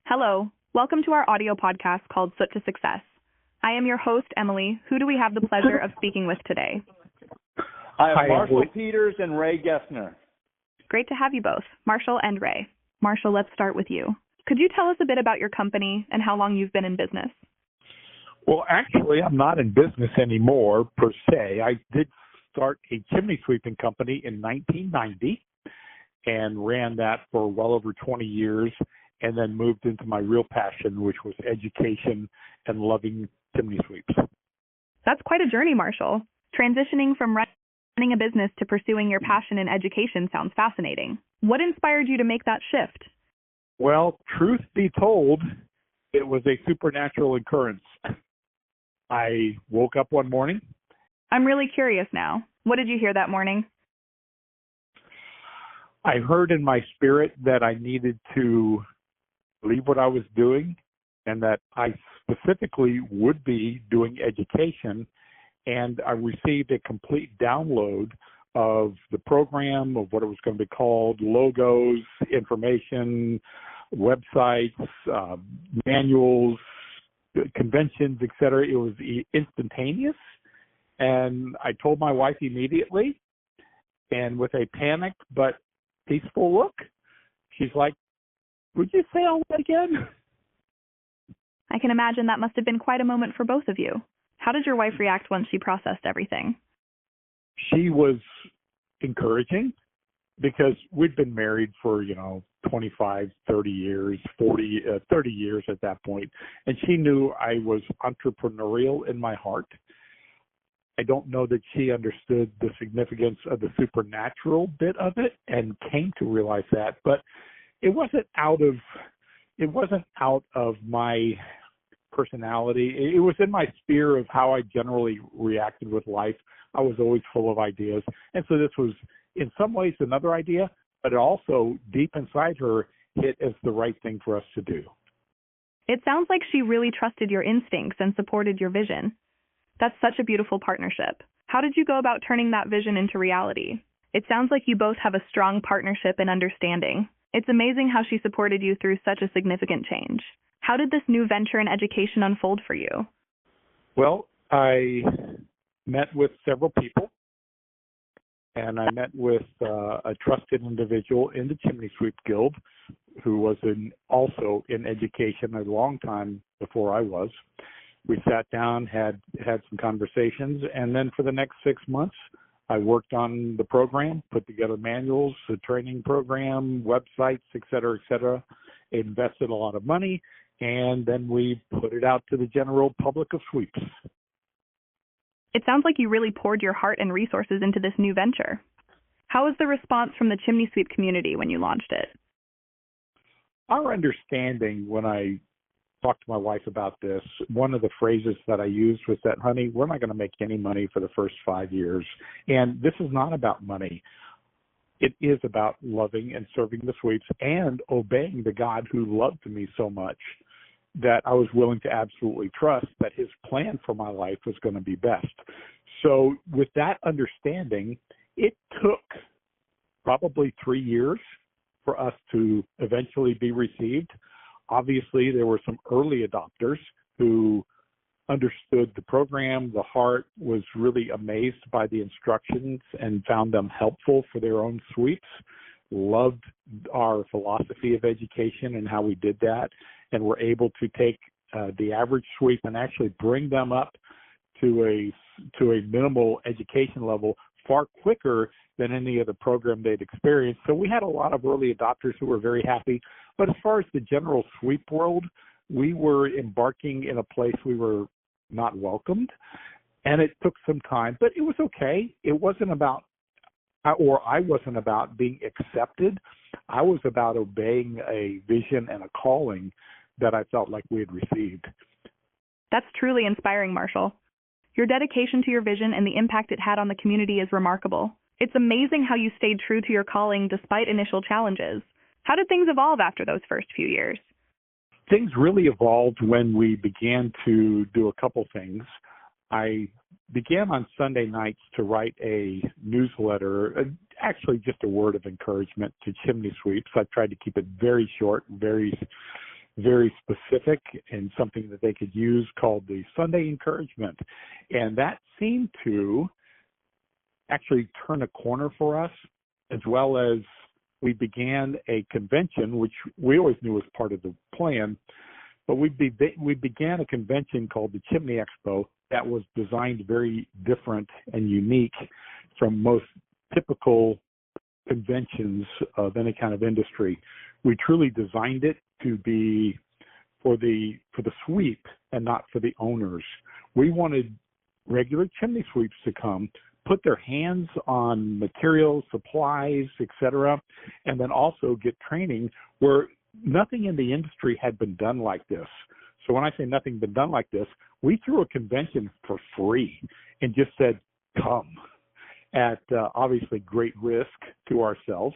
Hello, welcome to our audio podcast called Soot To Success. I am your host, Emily. Who do we have the pleasure of speaking with today? I have Hi, Marshall Emily. Peters and Ray Gessner. Great to have you both, Marshall and Ray. Marshall, let's start with you. Could you tell us a bit about your company and how long you've been in business? Well, actually, I'm not in business anymore, per se. I did start a chimney sweeping company in 1990 and ran that for well over 20 years, and then moved into my real passion, which was education and loving chimney sweeps. That's quite a journey, Marshall. Transitioning from running a business to pursuing your passion in education sounds fascinating. What inspired you to make that shift? Well, truth be told, it was a supernatural occurrence. I woke up one morning. I'm really curious now. What did you hear that morning? I heard in my spirit that I needed to leave what I was doing and that I specifically would be doing education. And I received a complete download of the program, of what it was going to be called, logos, information, websites, manuals, conventions, etc. It was instantaneous. And I told my wife immediately, and with a panicked but peaceful look, she's like, "Would you say all that again?" I can imagine that must have been quite a moment for both of you. How did your wife react once she processed everything? She was encouraging because we'd been married for, 25, 30 years, 30 years at that point. And she knew I was entrepreneurial in my heart. I don't know that she understood the significance of the supernatural bit of it and came to realize that, but it wasn't out of my personality. It was in my sphere of how I generally reacted with life. I was always full of ideas. And so this was in some ways another idea, but it also deep inside her hit as the right thing for us to do. It sounds like she really trusted your instincts and supported your vision. That's such a beautiful partnership. How did you go about turning that vision into reality? It sounds like you both have a strong partnership and understanding. It's amazing how she supported you through such a significant change. How did this new venture in education unfold for you? Well, I met with several people, and I met with a trusted individual in the Chimney Sweep Guild who was also in education a long time before I was. We sat down, had some conversations, and then for the next 6 months, I worked on the program, put together manuals, a training program, websites, et cetera, invested a lot of money, and then we put it out to the general public of sweeps. It sounds like you really poured your heart and resources into this new venture. How was the response from the chimney sweep community when you launched it? Our understanding when I talked to my wife about this, one of the phrases that I used was that, honey, we're not going to make any money for the first 5 years. And this is not about money. It is about loving and serving the sweeps and obeying the God who loved me so much that I was willing to absolutely trust that his plan for my life was going to be best. So with that understanding, it took probably 3 years for us to eventually be received. Obviously, there were some early adopters who understood the program. The heart was really amazed by the instructions and found them helpful for their own sweeps, loved our philosophy of education and how we did that, and were able to take the average sweep and actually bring them up to a minimal education level far quicker than any other program they'd experienced. So we had a lot of early adopters who were very happy. But as far as the general sweep world, we were embarking in a place we were not welcomed. And it took some time, but it was okay. It wasn't about, or I wasn't about being accepted. I was about obeying a vision and a calling that I felt like we had received. That's truly inspiring, Marshall. Your dedication to your vision and the impact it had on the community is remarkable. It's amazing how you stayed true to your calling despite initial challenges. How did things evolve after those first few years? Things really evolved when we began to do a couple things. I began on Sunday nights to write a newsletter, actually just a word of encouragement to chimney sweeps. I tried to keep it very short, very very specific and something that they could use called the Sunday encouragement. And that seemed to actually turn a corner for us, as well as we began a convention, which we always knew was part of the plan, but we began a convention called the Chimney Expo that was designed very different and unique from most typical conventions of any kind of industry. We truly designed it to be for the sweep and not for the owners. We wanted regular chimney sweeps to come, put their hands on materials, supplies, etc., and then also get training where nothing in the industry had been done like this. So when I say nothing been done like this, we threw a convention for free and just said, come, at obviously great risk to ourselves.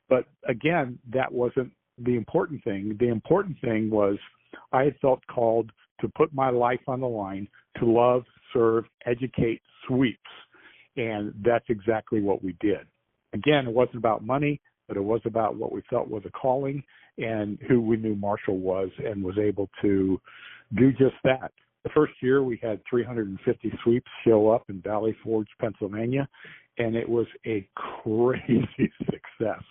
But again, that wasn't the important thing. The important thing was I had felt called to put my life on the line to love, serve, educate sweeps. And that's exactly what we did. Again, it wasn't about money, but it was about what we felt was a calling and who we knew Marshall was and was able to do just that. The first year we had 350 sweeps show up in Valley Forge, Pennsylvania, and it was a crazy success.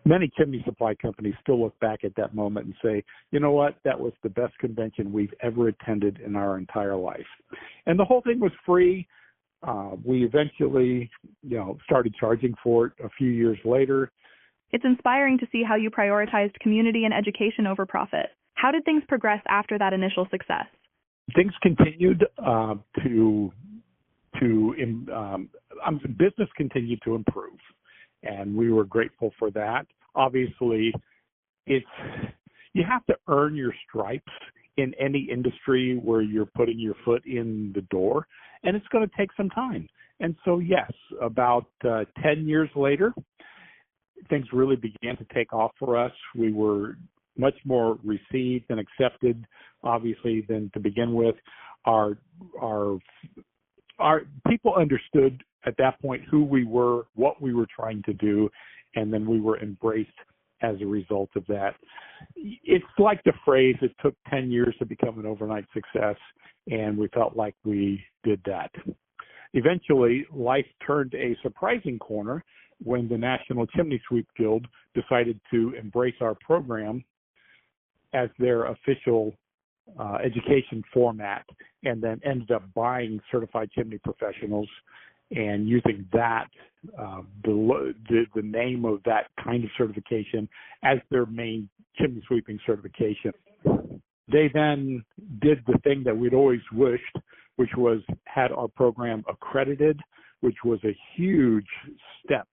Many chimney supply companies still look back at that moment and say, you know what, that was the best convention we've ever attended in our entire life. And the whole thing was free. We eventually, started charging for it a few years later. It's inspiring to see how you prioritized community and education over profit. How did things progress after that initial success? Things continued business continued to improve, and we were grateful for that. Obviously, you have to earn your stripes in any industry where you're putting your foot in the door, and it's going to take some time. And so, yes, about 10 years later, things really began to take off for us. We were much more received and accepted, obviously, than to begin with. Our people understood at that point who we were, what we were trying to do, and then we were embraced as a result of that. It's like the phrase, it took 10 years to become an overnight success, and we felt like we did that. Eventually, life turned a surprising corner when the National Chimney Sweep Guild decided to embrace our program as their official education format, and then ended up buying Certified Chimney Professionals and using that, the name of that kind of certification as their main chimney sweeping certification. They then did the thing that we'd always wished, which was had our program accredited, which was a huge step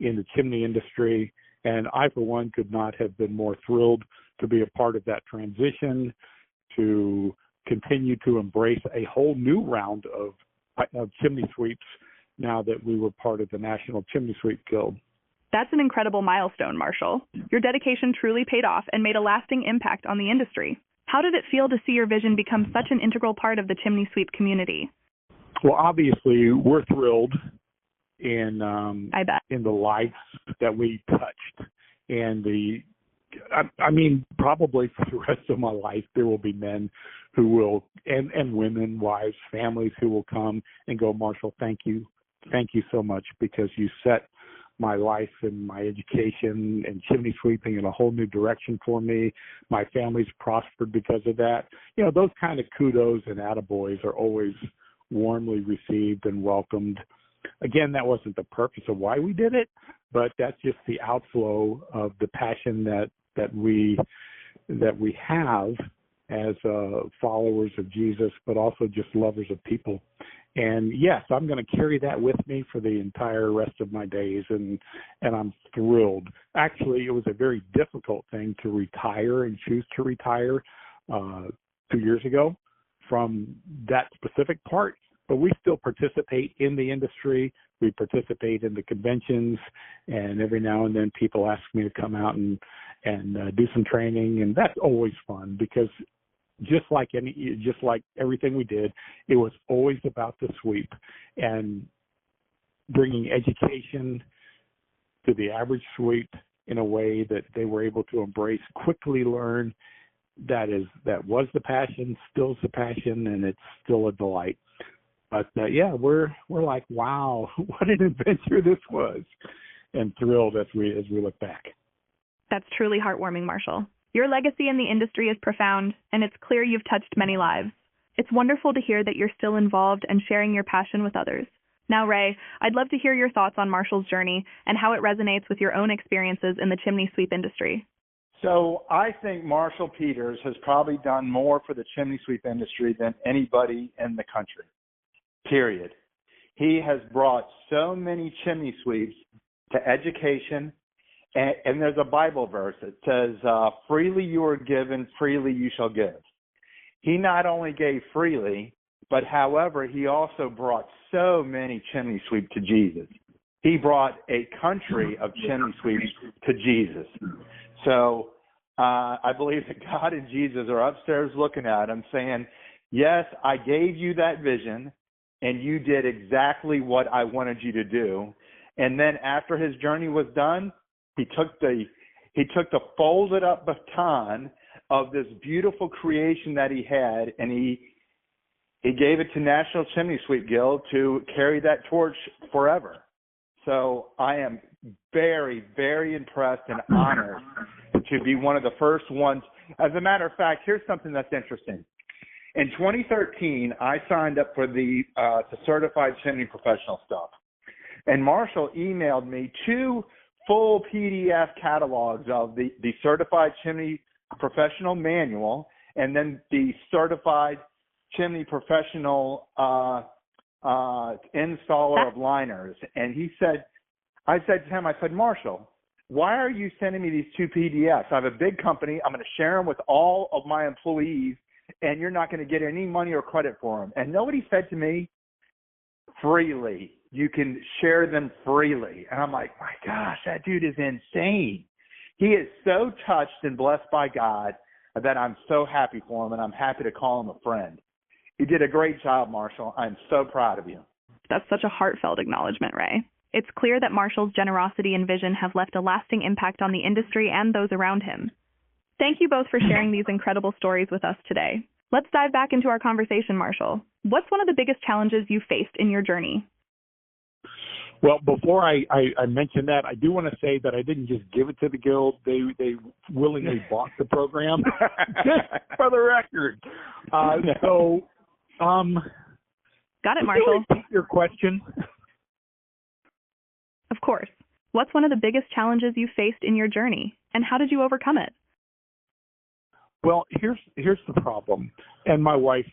in the chimney industry. And I, for one, could not have been more thrilled to be a part of that transition, to continue to embrace a whole new round of chimney sweeps now that we were part of the National Chimney Sweep Guild. That's an incredible milestone, Marshall. Your dedication truly paid off and made a lasting impact on the industry. How did it feel to see your vision become such an integral part of the chimney sweep community? Well, obviously, we're thrilled in I bet. in the lives that we touched, and probably for the rest of my life, there will be men who will, and women, wives, families who will come and go, Marshall, thank you so much, because you set my life and my education and chimney sweeping in a whole new direction for me. My family's prospered because of that. Those kind of kudos and attaboys are always warmly received and welcomed. Again, that wasn't the purpose of why we did it, but that's just the outflow of the passion that we have as followers of Jesus, but also just lovers of people. And yes, I'm going to carry that with me for the entire rest of my days, and I'm thrilled. Actually, it was a very difficult thing to retire and choose to retire 2 years ago from that specific part, but we still participate in the industry. We participate in the conventions, and every now and then people ask me to come out and do some training, and that's always fun, because just like everything we did, it was always about the sweep and bringing education to the average sweep in a way that they were able to embrace, quickly learn that was the passion, still's the passion, and it's still a delight. But yeah, we're like, wow, what an adventure this was, and thrilled as we look back. That's truly heartwarming, Marshall. Your legacy in the industry is profound, and it's clear you've touched many lives. It's wonderful to hear that you're still involved and sharing your passion with others. Now, Ray, I'd love to hear your thoughts on Marshall's journey and how it resonates with your own experiences in the chimney sweep industry. So I think Marshall Peters has probably done more for the chimney sweep industry than anybody in the country, period. He has brought so many chimney sweeps to education, and there's a Bible verse that says, freely you are given, freely you shall give. He not only gave freely, but however, he also brought so many chimney sweeps to Jesus. He brought a country of chimney sweeps to Jesus. So I believe that God and Jesus are upstairs looking at him saying, yes, I gave you that vision, and you did exactly what I wanted you to do. And then after his journey was done, he took the folded up baton of this beautiful creation that he had, and he gave it to National Chimney Sweep Guild to carry that torch forever. So I am very, very impressed and honored to be one of the first ones. As a matter of fact, here's something that's interesting. In 2013, I signed up for the Certified Chimney Professional stuff. And Marshall emailed me 2 full PDF catalogs of the Certified Chimney Professional Manual and then the Certified Chimney Professional Installer of Liners. And I said to him, Marshall, why are you sending me these 2 PDFs? I have a big company. I'm going to share them with all of my employees, and you're not going to get any money or credit for them. And nobody said to me, freely. You can share them freely. And I'm like, my gosh, that dude is insane. He is so touched and blessed by God that I'm so happy for him, and I'm happy to call him a friend. You did a great job, Marshall. I'm so proud of you. That's such a heartfelt acknowledgement, Ray. It's clear that Marshall's generosity and vision have left a lasting impact on the industry and those around him. Thank you both for sharing these incredible stories with us today. Let's dive back into our conversation, Marshall. What's one of the biggest challenges you faced in your journey? Well, before I mention that, I do want to say that I didn't just give it to the Guild. They willingly bought the program, just for the record. Got it, Marshall. Can you repeat your question? Of course. What's one of the biggest challenges you faced in your journey, and how did you overcome it? Well, here's the problem, and my wife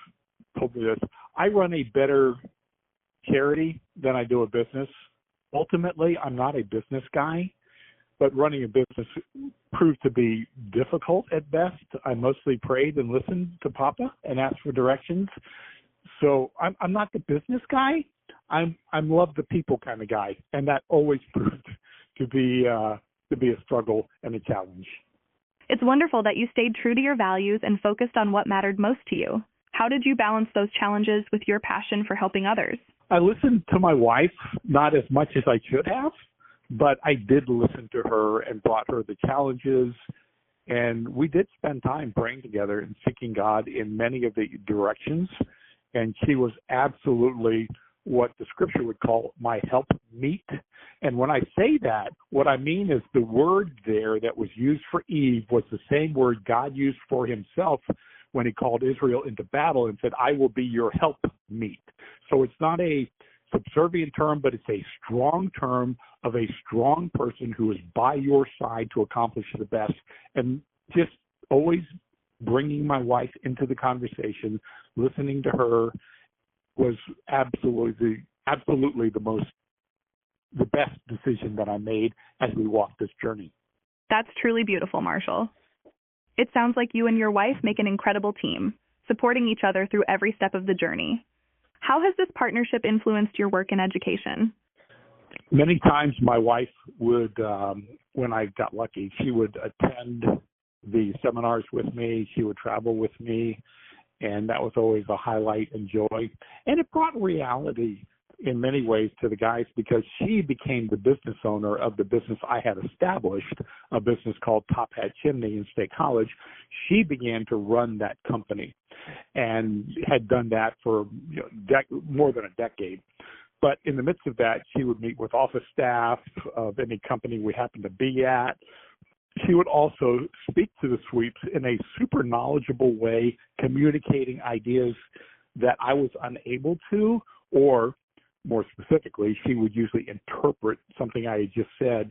told me this. I run a better charity than I do a business. Ultimately, I'm not a business guy, but running a business proved to be difficult at best. I mostly prayed and listened to Papa and asked for directions. So I'm not the business guy. I'm love the people kind of guy, and that always proved to be a struggle and a challenge. It's wonderful that you stayed true to your values and focused on what mattered most to you. How did you balance those challenges with your passion for helping others? I listened to my wife, not as much as I should have, but I did listen to her and brought her the challenges. And we did spend time praying together and seeking God in many of the directions. And she was absolutely what the scripture would call my help meet. And when I say that, what I mean is the word there that was used for Eve was the same word God used for himself when he called Israel into battle and said, I will be your help meet. So it's not a subservient term, but it's a strong term of a strong person who is by your side to accomplish the best. And just always bringing my wife into the conversation, listening to her was absolutely the best decision that I made as we walked this journey. That's truly beautiful, Marshall. It sounds like you and your wife make an incredible team, supporting each other through every step of the journey. How has this partnership influenced your work in education? Many times my wife would, when I got lucky, she would attend the seminars with me. She would travel with me, and that was always a highlight and joy. And it brought reality in many ways to the guys because she became the business owner of the business I had established, a business called Top Hat Chimney in State College. She began to run that company and had done that for more than a decade. But in the midst of that, she would meet with office staff of any company we happened to be at. She would also speak to the sweeps in a super knowledgeable way, communicating ideas that I was unable to, or more specifically, she would usually interpret something I had just said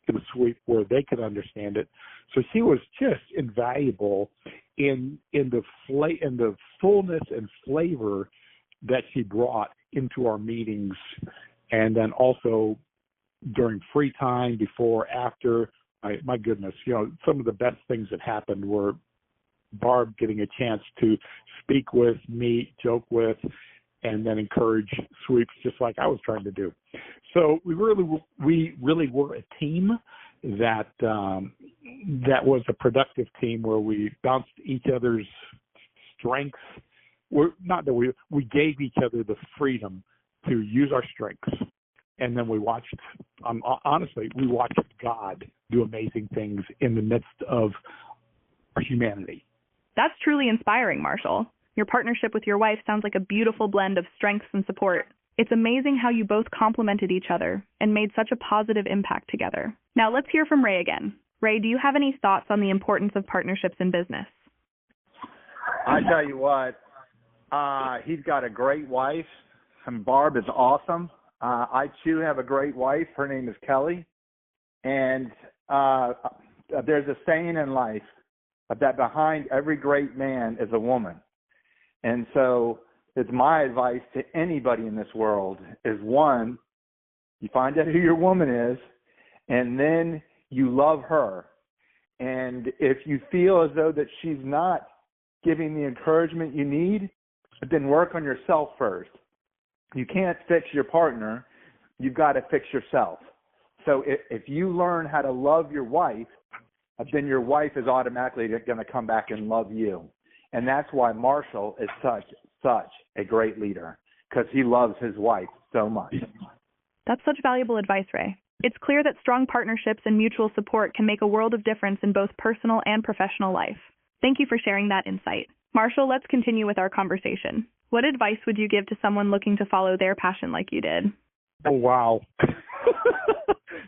to the sweep where they could understand it. So she was just invaluable in the fullness and flavor that she brought into our meetings, and then also during free time, before, after. My goodness, some of the best things that happened were Barb getting a chance to speak with, meet, joke with, and then encourage sweeps just like I was trying to do. So we really were a team that was a productive team where we bounced each other's strengths. Not that we gave each other the freedom to use our strengths. And then we watched God do amazing things in the midst of our humanity. That's truly inspiring, Marshall. Your partnership with your wife sounds like a beautiful blend of strengths and support. It's amazing how you both complemented each other and made such a positive impact together. Now let's hear from Ray again. Ray, do you have any thoughts on the importance of partnerships in business? I tell you what, he's got a great wife, and Barb is awesome. I too have a great wife. Her name is Kelly. And there's a saying in life that behind every great man is a woman. And so it's my advice to anybody in this world is, one, you find out who your woman is, and then you love her. And if you feel as though that she's not giving the encouragement you need, then work on yourself first. You can't fix your partner. You've got to fix yourself. So if you learn how to love your wife, then your wife is automatically going to come back and love you. And that's why Marshall is such a great leader, because he loves his wife so much. That's such valuable advice, Ray. It's clear that strong partnerships and mutual support can make a world of difference in both personal and professional life. Thank you for sharing that insight. Marshall, let's continue with our conversation. What advice would you give to someone looking to follow their passion like you did? Oh, wow.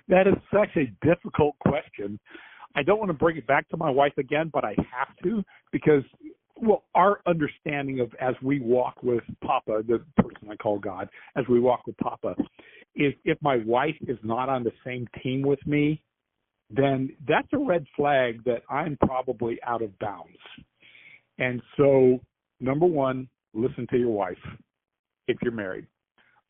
That is such a difficult question. I don't want to bring it back to my wife again, but I have to, because, our understanding of as we walk with Papa, the person I call God, as we walk with Papa, is if my wife is not on the same team with me, then that's a red flag that I'm probably out of bounds. And so, number one, listen to your wife if you're married.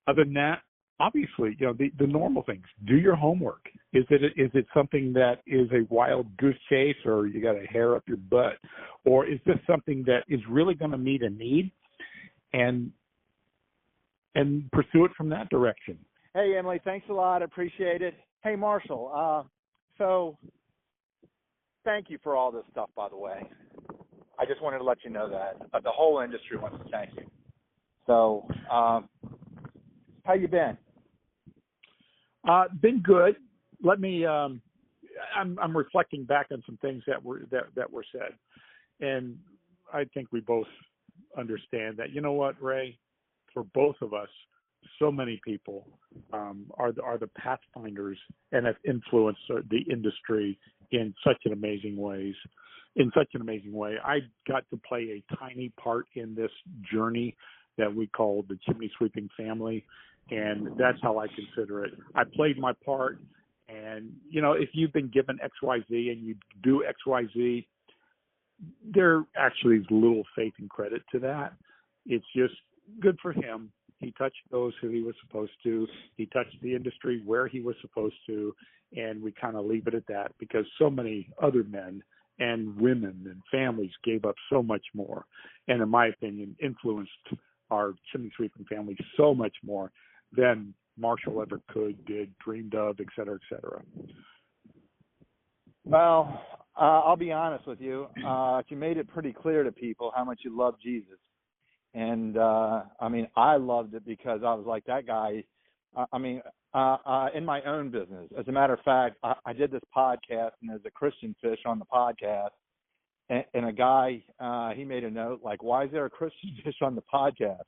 Other than that, obviously, the normal things. Do your homework. Is it something that is a wild goose chase, or you got a hair up your butt, or is this something that is really going to meet a need, and pursue it from that direction? Hey, Emily, thanks a lot. I appreciate it. Hey, Marshall. So thank you for all this stuff, by the way. I just wanted to let you know that the whole industry wants to thank you. So, how you been? Been good. Let me. I'm reflecting back on some things that were said, and I think we both understand that. You know what, Ray? For both of us, so many people are the pathfinders and have influenced the industry in such an amazing way. I got to play a tiny part in this journey that we call the chimney sweeping family, and that's how I consider it. I played my part, and if you've been given XYZ and you do XYZ, there actually is little faith and credit to that. It's just good for him. He touched those who he was supposed to. He touched the industry where he was supposed to, and we kind of leave it at that, because so many other men and women and families gave up so much more, and in my opinion, influenced our chimney sweeping family so much more than Marshall ever could, did, dreamed of, et cetera, et cetera. Well, I'll be honest with you. You made it pretty clear to people how much you love Jesus. And I mean, I loved it because I was like that guy. In my own business, as a matter of fact, I did this podcast, and there's a Christian fish on the podcast, and a guy, he made a note like, why is there a Christian fish on the podcast?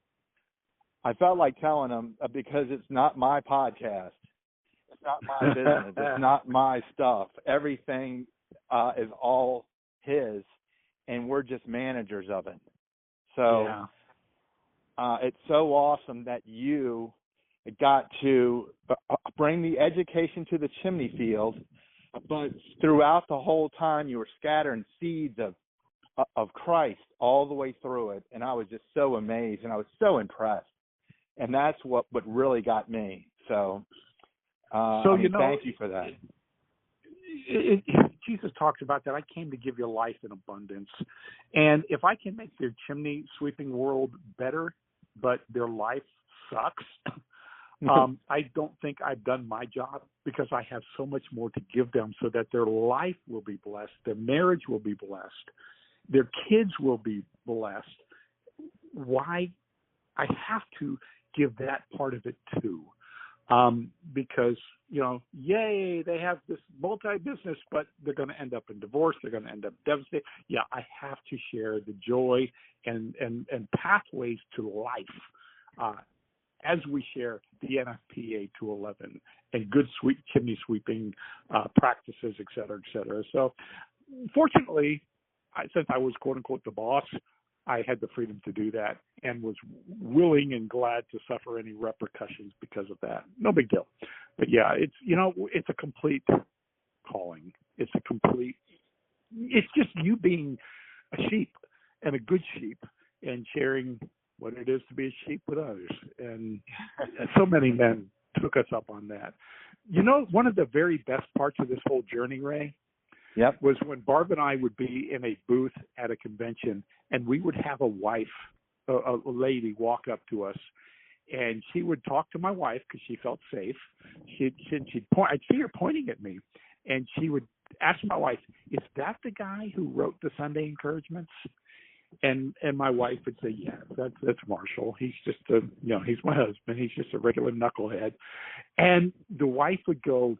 I felt like telling him, because it's not my podcast. It's not my business. It's not my stuff. Everything is all his, and we're just managers of it. So it's so awesome that you got to bring the education to the chimney field, but throughout the whole time you were scattering seeds of Christ all the way through it. And I was just so amazed, and I was so impressed. And that's what really got me. So thank you for that. Jesus talks about that. I came to give you life in abundance. And if I can make their chimney sweeping world better, but their life sucks, I don't think I've done my job, because I have so much more to give them so that their life will be blessed, their marriage will be blessed, their kids will be blessed. Why? I have to give that part of it too. Because, yay, they have this multi-business, but they're going to end up in divorce. They're going to end up devastated. Yeah, I have to share the joy and pathways to life as we share the NFPA 211 and good chimney sweeping practices, et cetera, et cetera. So fortunately, since I was, quote unquote, the boss, I had the freedom to do that and was willing and glad to suffer any repercussions because of that. No big deal. But yeah, it's a complete calling. It's just you being a sheep, and a good sheep, and sharing what it is to be a sheep with others. And so many men took us up on that. One of the very best parts of this whole journey, Ray, was when Barb and I would be in a booth at a convention, and we would have a lady walk up to us, and she would talk to my wife because she felt safe. She'd point. I'd see her pointing at me, and she would ask my wife, "Is that the guy who wrote the Sunday encouragements?" And my wife would say, "Yeah, that's Marshall. He's just he's my husband. He's just a regular knucklehead." And the wife would go,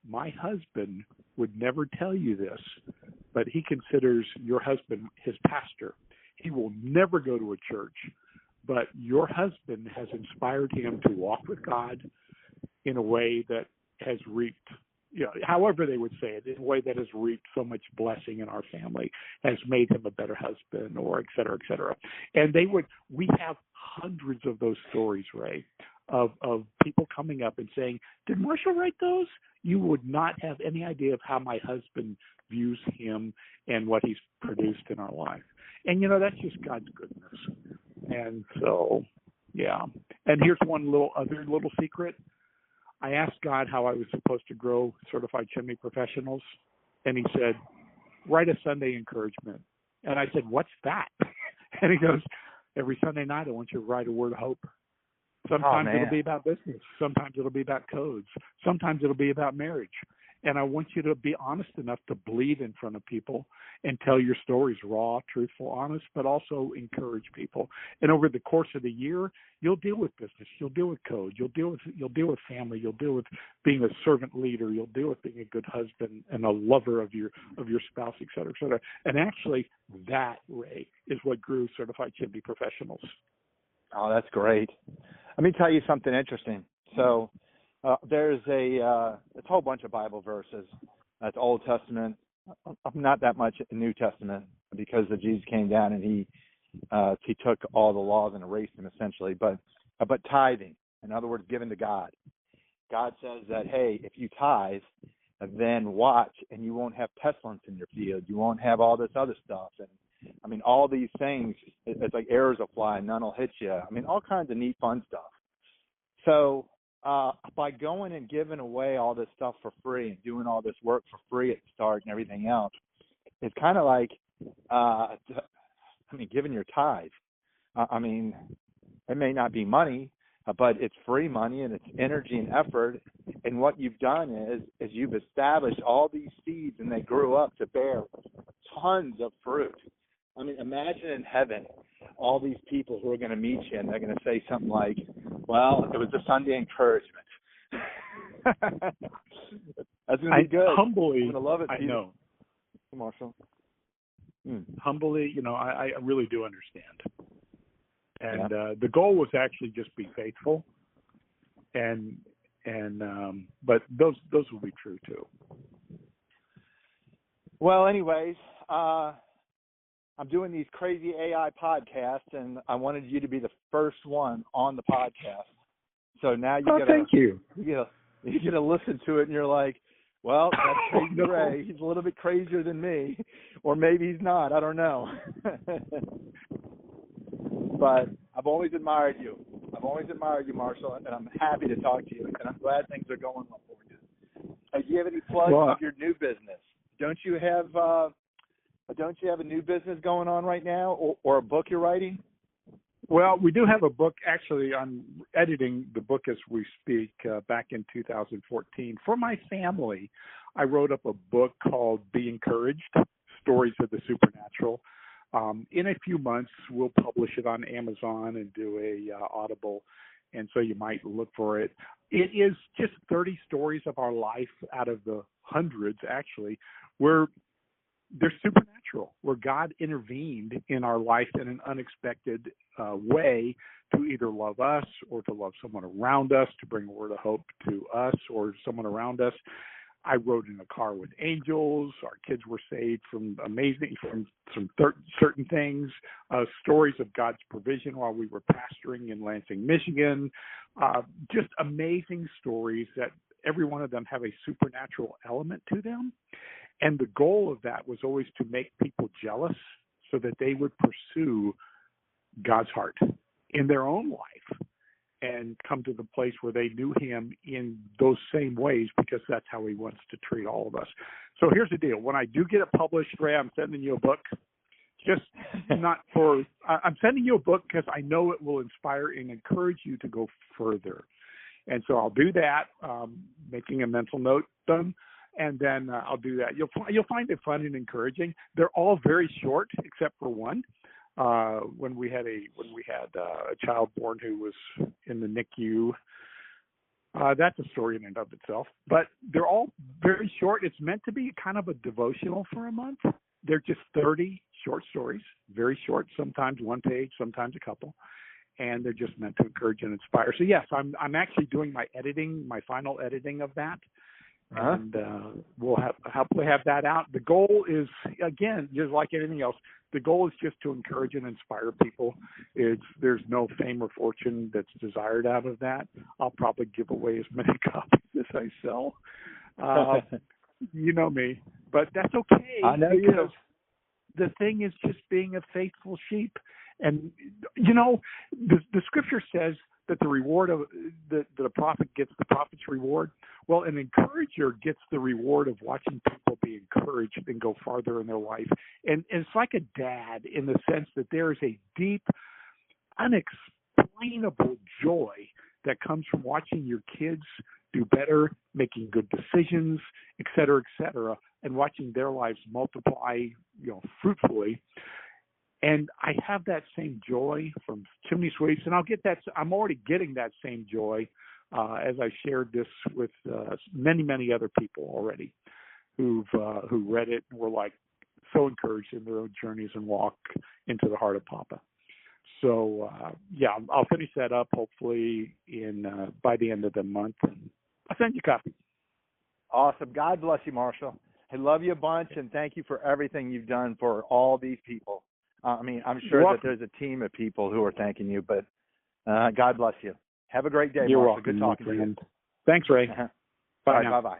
"My husband would never tell you this, but he considers your husband his pastor. He will never go to a church, but your husband has inspired him to walk with God in a way that has reaped, however they would say it, in a way that has reaped so much blessing in our family, has made him a better husband," or et cetera, et cetera. And we have hundreds of those stories, Ray, of people coming up and saying, "Did Marshall write those? You would not have any idea of how my husband views him and what he's produced in our life." And, that's just God's goodness. And so, yeah. And here's one other little secret. I asked God how I was supposed to grow Certified Chimney Professionals, and he said, "Write a Sunday encouragement." And I said, "What's that?" And he goes, "Every Sunday night I want you to write a word of hope. Sometimes it'll be about business. Sometimes it'll be about codes. Sometimes it'll be about marriage. And I want you to be honest enough to bleed in front of people and tell your stories raw, truthful, honest, but also encourage people. And over the course of the year, you'll deal with business. You'll deal with code. You'll deal with family. You'll deal with being a servant leader. You'll deal with being a good husband and a lover of your spouse, et cetera, et cetera." And actually, that, Ray, is what grew Certified Chimney Professionals. Oh, that's great. Let me tell you something interesting. So there's a whole bunch of Bible verses. That's Old Testament, not that much New Testament, because Jesus came down and he took all the laws and erased them essentially. But tithing, in other words, given to God. God says that, hey, if you tithe, then watch, and you won't have pestilence in your field. You won't have all this other stuff. And I mean, all these things, it's like arrows will fly, none will hit you. I mean, all kinds of neat, fun stuff. So by going and giving away all this stuff for free and doing all this work for free at the start and everything else, it's kind of like, giving your tithe. It may not be money, but it's free money and it's energy and effort. And what you've done is you've established all these seeds, and they grew up to bear tons of fruit. I mean, imagine in heaven all these people who are going to meet you, and they're going to say something like, well, it was a Sunday encouragement. That's going to be good. Humbly, I'm going to love it. I know. Marshall. Humbly, I really do understand. And the goal was actually just be faithful, but those will be true too. Well, anyways, I'm doing these crazy AI podcasts, and I wanted you to be the first one on the podcast. So now thank you. You get to listen to it, and you're like, well, that's Crazy no. Ray. He's a little bit crazier than me, or maybe he's not. I don't know. But I've always admired you. Marshall, and I'm happy to talk to you, and I'm glad things are going well for you. Do you have any plugs of your new business? Don't you have a new business going on right now, or a book you're writing? Well, we do have a book. Actually, I'm editing the book as we speak. Back in 2014, for my family, I wrote up a book called "Be Encouraged: Stories of the Supernatural." In a few months, we'll publish it on Amazon and do a Audible, and so you might look for it. It is just 30 stories of our life out of the hundreds, actually, where they're supernatural, where God intervened in our life in an unexpected way to either love us or to love someone around us, to bring a word of hope to us or someone around us. I rode in a car with angels. Our kids were saved from certain things, stories of God's provision while we were pastoring in Lansing, Michigan, just amazing stories that every one of them have a supernatural element to them. And the goal of that was always to make people jealous so that they would pursue God's heart in their own life and come to the place where they knew him in those same ways, because that's how he wants to treat all of us. So here's the deal. When I do get it published, Ray, I'm sending you a book. I'm sending you a book because I know it will inspire and encourage you to go further. And so I'll do that, making a mental note done. And then I'll do that. You'll find it fun and encouraging. They're all very short, except for one. When we had a child born who was in the NICU, that's a story in and of itself. But they're all very short. It's meant to be kind of a devotional for a month. They're just 30 short stories, very short. Sometimes one page, sometimes a couple. And they're just meant to encourage and inspire. So yes, I'm actually doing my final editing of that. And we'll hopefully have that out. The goal is, again, just like anything else, the goal is just to encourage and inspire people. There's no fame or fortune that's desired out of that. I'll probably give away as many copies as I sell. You know me, but that's okay. I know you. The thing is just being a faithful sheep. And, the scripture says that the reward of the prophet gets the prophet's reward. Well, an encourager gets the reward of watching people be encouraged and go farther in their life. And it's like a dad in the sense that there is a deep, unexplainable joy that comes from watching your kids do better, making good decisions, et cetera, and watching their lives multiply, fruitfully. And I have that same joy from Chimney Sweeps, and I'm already getting that same joy as I shared this with many, many other people already who read it and were so encouraged in their own journeys and walk into the heart of Papa. So I'll finish that up hopefully by the end of the month, and I'll send you a copy. Awesome. God bless you, Marshall. I love you a bunch, and thank you for everything you've done for all these people. I'm sure that there's a team of people who are thanking you, but God bless you. Have a great day, You're Marshall. welcome. Good talking to you. Thanks, Ray. Bye. Bye now. Bye-bye.